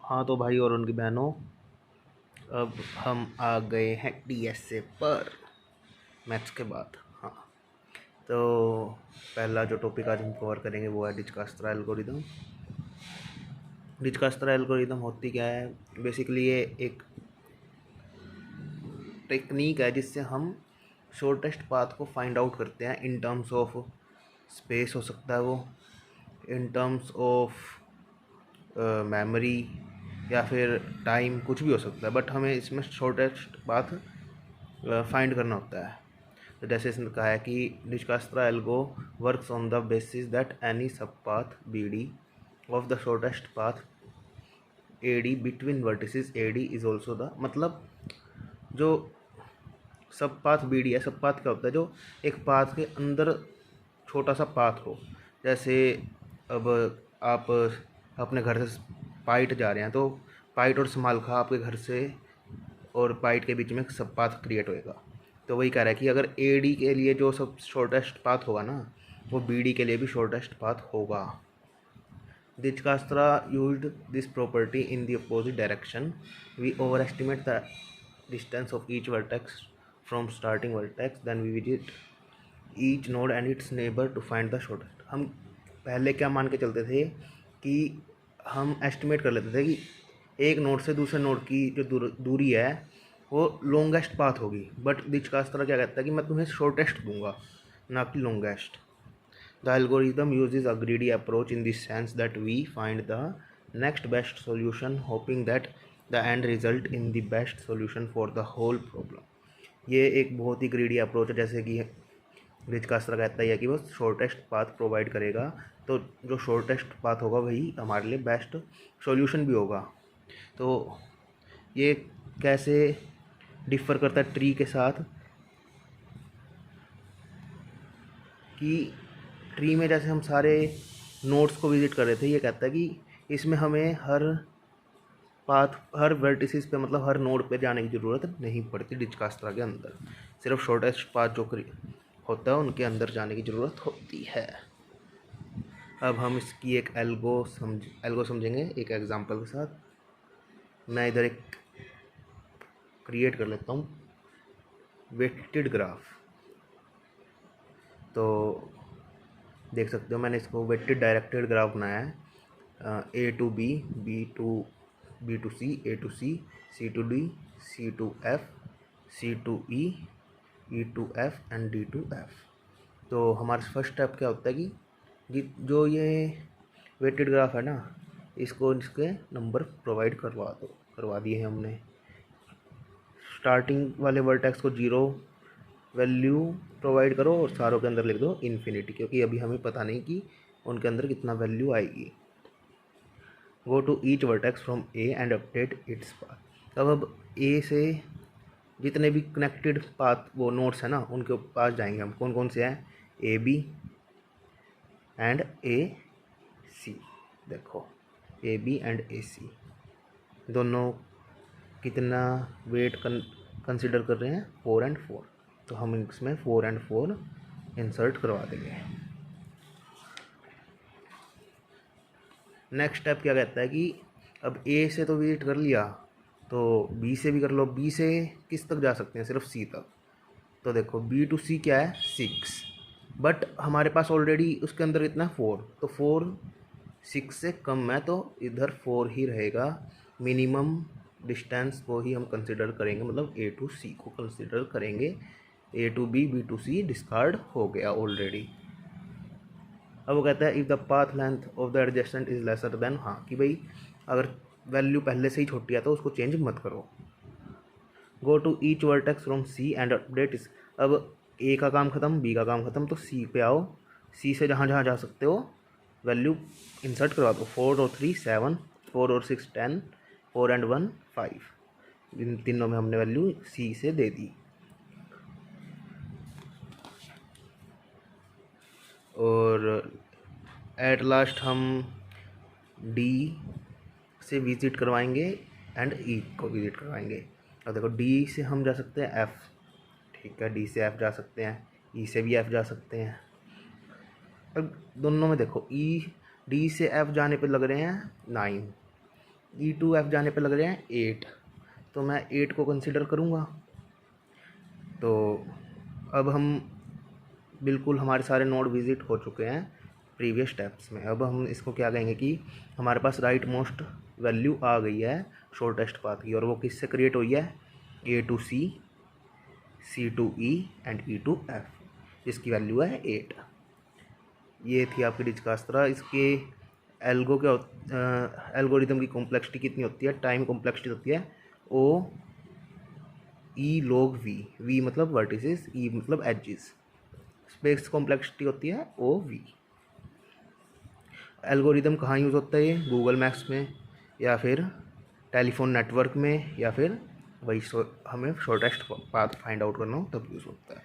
हाँ तो भाई और उनकी बहनों, अब हम आ गए हैं DSA पर मैथ्स के बाद। हाँ तो पहला जो टॉपिक आज हम कवर करेंगे वो है डिजकस्त्रा एल्गोरिदम। डिजकस्त्रा एल्गोरिदम होती क्या है? बेसिकली ये एक टेक्निक है जिससे हम शॉर्टेस्ट पाथ को फाइंड आउट करते हैं इन टर्म्स ऑफ स्पेस, हो सकता है वो इन टर्म्स ऑफ मेमोरी या फिर टाइम, कुछ भी हो सकता है, बट हमें इसमें शॉर्टेस्ट पाथ फाइंड करना होता है। तो जैसे इसने कहा है कि Dijkstra algo works on the basis that any sub path B D of the shortest path A D between vertices A D is also the, मतलब जो सब पाथ बी डी है, सब पाथ क्या होता है? जो एक पाथ के अंदर छोटा सा पाथ हो। जैसे अब आप अपने घर से पाइट जा रहे हैं तो पाइट और समालखा आपके घर से और पाइट के बीच में सब पाथ क्रिएट होएगा। तो वही कह रहा है कि अगर ए डी के लिए जो सब शॉर्टेस्ट पाथ होगा ना, वो बी डी के लिए भी शॉर्टेस्ट पाथ होगा। Dijkstra used this property in the opposite direction. We over estimate the distance of each vertex from starting vertex, then we visit each node and its neighbour to find the shortest. हम पहले क्या मान के चलते थे कि हम estimate कर लेते थे कि एक नोड से दूसरे नोड की जो दूरी है वो लॉन्गेस्ट पाथ होगी, बट डिजकस्त्रा क्या कहता है कि मैं तुम्हें शॉर्टेस्ट दूंगा, ना कि longest. The algorithm uses a greedy approach in this sense that we find the next best solution hoping that the end result in the best solution for the whole problem. ये एक बहुत ही greedy approach है। जैसे कि डिजकस्त्रा कहता है कि वो शॉर्टेस्ट पाथ प्रोवाइड करेगा, तो जो शॉर्टेस्ट पाथ होगा वही हमारे लिए बेस्ट सॉल्यूशन भी होगा। तो ये कैसे डिफ़र करता है ट्री के साथ कि ट्री में जैसे हम सारे नोड्स को विज़िट कर रहे थे, ये कहता है कि इसमें हमें हर वर्टिसेस पे, मतलब हर नोड पे जाने की ज़रूरत नहीं पड़ती। डिजकस्त्रा के अंदर सिर्फ शॉर्टेस्ट पाथ जो होता है उनके अंदर जाने की ज़रूरत होती है। अब हम इसकी एक एल्गो समझेंगे एक एग्जांपल के साथ। मैं इधर एक क्रिएट कर लेता हूँ वेटेड ग्राफ। तो देख सकते हो मैंने इसको वेटेड डायरेक्टेड ग्राफ बनाया है। A to B, B to C, A to C to D, C to F, C to E to F and D to F. तो हमारा फर्स्ट स्टेप क्या होता है कि जो ये वेटेड ग्राफ है ना, इसको इसके नंबर प्रोवाइड करवा दिए हैं हमने। स्टार्टिंग वाले वर्टेक्स को 0 वैल्यू प्रोवाइड करो और सारों के अंदर लिख दो इन्फिनिटी, क्योंकि अभी हमें पता नहीं कि उनके अंदर कितना वैल्यू आएगी। Go to each vertex from A and update its path. अब ए से जितने भी कनेक्टेड पाथ वो नोड्स हैं ना, उनके पास जाएंगे हम। कौन कौन से हैं? ए बी एंड ए सी। देखो ए बी एंड ए सी दोनों कितना वेट कंसिडर कर रहे हैं? 4 और 4। तो हम इसमें 4 और 4 इंसर्ट करवा देंगे। नेक्स्ट स्टेप क्या कहता है कि अब ए से तो विजिट कर लिया, तो बी से भी कर लो। बी से किस तक जा सकते हैं? सिर्फ सी तक। तो देखो बी टू सी क्या है? 6, बट हमारे पास ऑलरेडी उसके अंदर कितना है? 4। तो 4 6 से कम है, तो इधर 4 ही रहेगा। मिनिमम डिस्टेंस को ही हम कंसिडर करेंगे, मतलब ए टू सी को कंसिडर करेंगे। A to B, B to C discard हो गया ऑलरेडी। अब वो कहता है if the path length of the adjacent is lesser than, हाँ कि भाई अगर वैल्यू पहले से ही छोटी है तो उसको चेंज मत करो। Go to each vertex from C and update is. अब ए का काम ख़त्म, बी का काम ख़त्म, तो सी पे आओ। सी से जहाँ जहाँ जा सकते हो वैल्यू इंसर्ट करवा दो। 4 और 3 7, 4 और 6 10, 4 एंड 1 5। इन तीनों में हमने वैल्यू सी से दे दी। और एट लास्ट हम डी से विज़िट करवाएंगे एंड ई को विज़िट करवाएंगे। अब देखो डी से हम जा सकते हैं एफ़, ठीक है, डी से एफ़ जा सकते हैं, ई से भी एफ़ जा सकते हैं। अब दोनों में देखो ई डी से एफ़ जाने पे लग रहे हैं 9, E2F जाने पे लग रहे हैं 8, तो मैं 8 को कंसिडर करूँगा। तो अब हम बिल्कुल हमारे सारे नोड विजिट हो चुके हैं प्रीवियस स्टेप्स में। अब हम इसको क्या कहेंगे कि हमारे पास राइट मोस्ट वैल्यू आ गई है शॉर्टेस्ट पाथ की, और वो किससे क्रिएट हुई है, A to C, C to E and E to F, जिसकी वैल्यू है 8। ये थी आपकी डिजकास्त्रा। इसके एल्गोरिदम की कॉम्प्लेक्सिटी कितनी होती है, टाइम कॉम्प्लेक्सिटी होती है O(E)log(v). मतलब वर्टिसेस, E मतलब एजेस। स्पेस कॉम्प्लेक्सिटी होती है OV। एल्गोरिदम कहाँ यूज़ होता है, ये गूगल मैप्स में, या फिर टेलीफोन नेटवर्क में, या फिर वही हमें शॉर्टेस्ट पाथ फाइंड आउट करना हो तब यूज़ होता है।